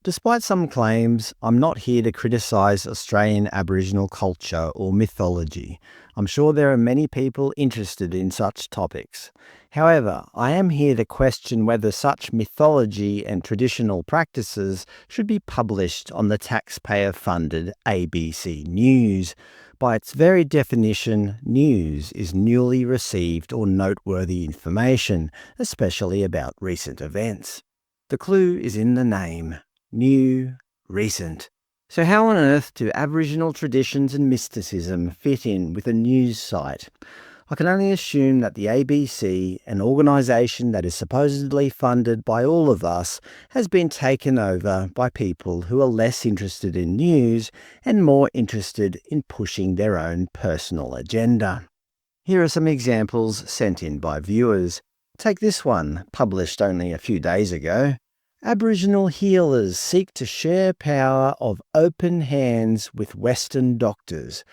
Despite some claims, I'm not here to criticise Australian Aboriginal culture or mythology. I'm sure there are many people interested in such topics. However, I am here to question whether such mythology and traditional practices should be published on the taxpayer-funded ABC News. By its very definition, news is newly received or noteworthy information, especially about recent events. The clue is in the name. New, recent. So how on earth do Aboriginal traditions and mysticism fit in with a news site? I can only assume that the ABC, an organisation that is supposedly funded by all of us, has been taken over by people who are less interested in news and more interested in pushing their own personal agenda. Here are some examples sent in by viewers. Take this one, published only a few days ago. Aboriginal healers seek to share power of open hands with Western doctors.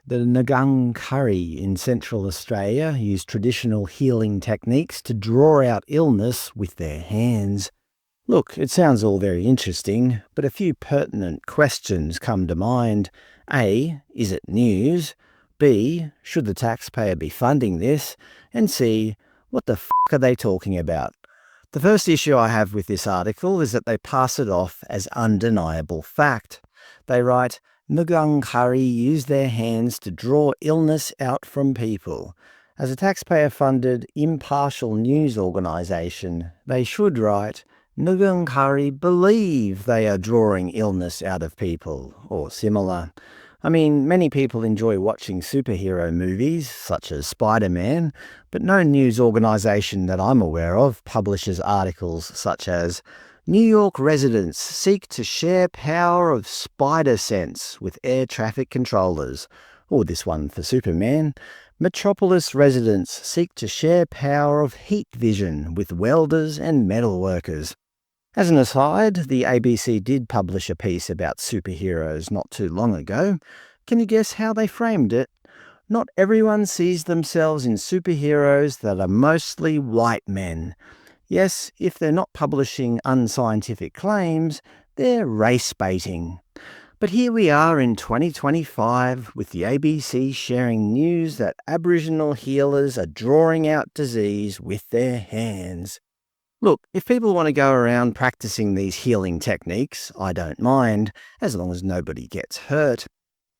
The Ngangkaṟi in Central Australia use traditional healing techniques to draw out illness with their hands. Look, it sounds all very interesting, but a few pertinent questions come to mind. A. Is it news? B. Should the taxpayer be funding this? And C. What the f*** are they talking about? The first issue I have with this article is that they pass it off as undeniable fact. They write, Ngangkaṟi use their hands to draw illness out from people. As a taxpayer-funded, impartial news organisation, they should write, Ngangkaṟi believe they are drawing illness out of people, or similar. I mean, many people enjoy watching superhero movies, such as Spider-Man, but no news organisation that I'm aware of publishes articles such as New York residents seek to share power of spider sense with air traffic controllers, or this one for Superman, Metropolis residents seek to share power of heat vision with welders and metal workers. As an aside, the ABC did publish a piece about superheroes not too long ago. Can you guess how they framed it? Not everyone sees themselves in superheroes that are mostly white men. Yes, if they're not publishing unscientific claims, they're race baiting. But here we are in 2025 with the ABC sharing news that Aboriginal healers are drawing out disease with their hands. Look, if people want to go around practicing these healing techniques, I don't mind, as long as nobody gets hurt.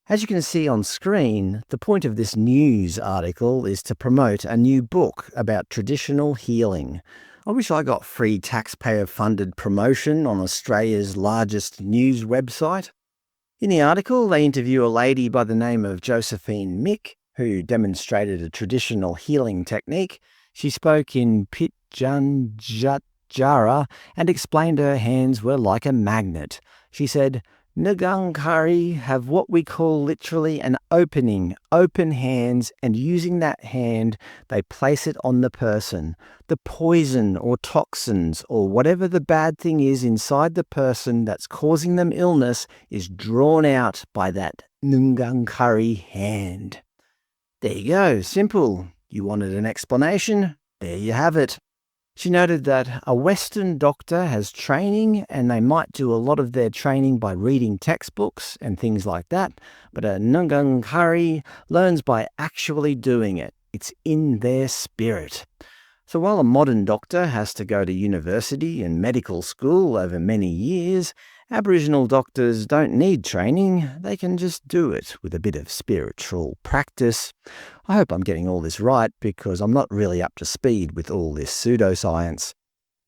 As you can see on screen, the point of this news article is to promote a new book about traditional healing. I wish I got free taxpayer-funded promotion on Australia's largest news website. In the article, they interview a lady by the name of Josephine Mick, who demonstrated a traditional healing technique. She spoke in Pitjantjatjara and explained her hands were like a magnet. She said, Ngangkaṟi have what we call literally an opening, open hands, and using that hand, they place it on the person. The poison or toxins or whatever the bad thing is inside the person that's causing them illness is drawn out by that Ngangkaṟi hand. There you go, simple. You wanted an explanation? There you have it. She noted that a Western doctor has training and they might do a lot of their training by reading textbooks and things like that, but a Ngangkaṟi learns by actually doing it. It's in their spirit. So while a modern doctor has to go to university and medical school over many years, Aboriginal doctors don't need training, they can just do it with a bit of spiritual practice. I hope I'm getting all this right because I'm not really up to speed with all this pseudoscience.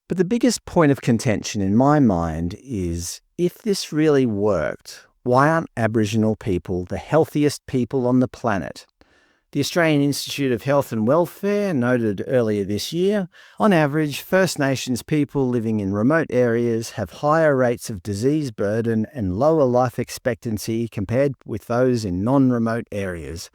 But the biggest point of contention in my mind is, if this really worked, why aren't Aboriginal people the healthiest people on the planet? The Australian Institute of Health and Welfare noted earlier this year, on average, First Nations people living in remote areas have higher rates of disease burden and lower life expectancy compared with those in non-remote areas.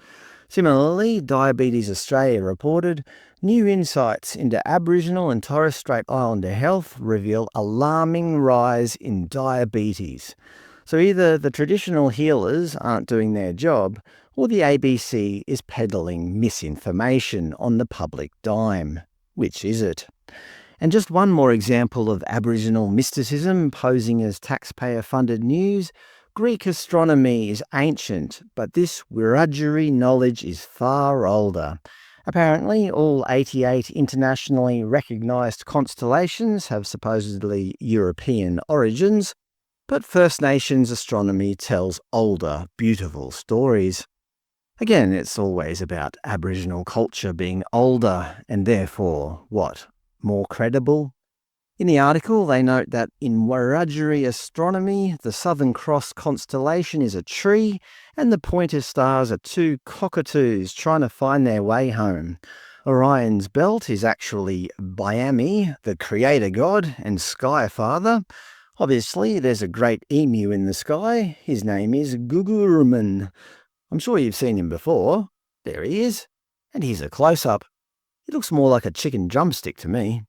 Similarly, Diabetes Australia reported, new insights into Aboriginal and Torres Strait Islander health reveal alarming rise in diabetes. So either the traditional healers aren't doing their job, or the ABC is peddling misinformation on the public dime. Which is it? And just one more example of Aboriginal mysticism posing as taxpayer-funded news. Greek astronomy is ancient, but this Wiradjuri knowledge is far older. Apparently, all 88 internationally recognised constellations have supposedly European origins, but First Nations astronomy tells older, beautiful stories. Again, it's always about Aboriginal culture being older and therefore, what, more credible? In the article, they note that in Wiradjuri astronomy, the Southern Cross constellation is a tree and the pointer stars are two cockatoos trying to find their way home. Orion's belt is actually Biami, the creator god and sky father. Obviously, there's a great emu in the sky. His name is Gugurman. I'm sure you've seen him before. There he is. And here's a close-up. He looks more like a chicken drumstick to me.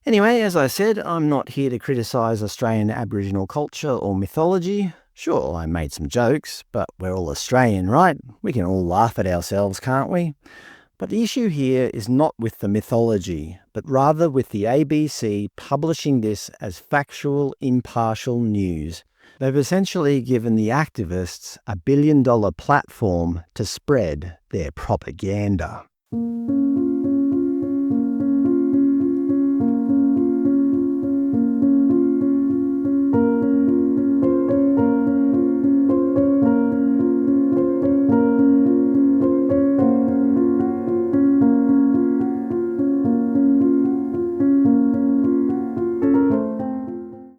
Anyway, as I said, I'm not here to criticise Australian Aboriginal culture or mythology. Sure, I made some jokes, but we're all Australian, right? We can all laugh at ourselves, can't we? But the issue here is not with the mythology, but rather with the ABC publishing this as factual, impartial news. They've essentially given the activists a $1 billion platform to spread their propaganda.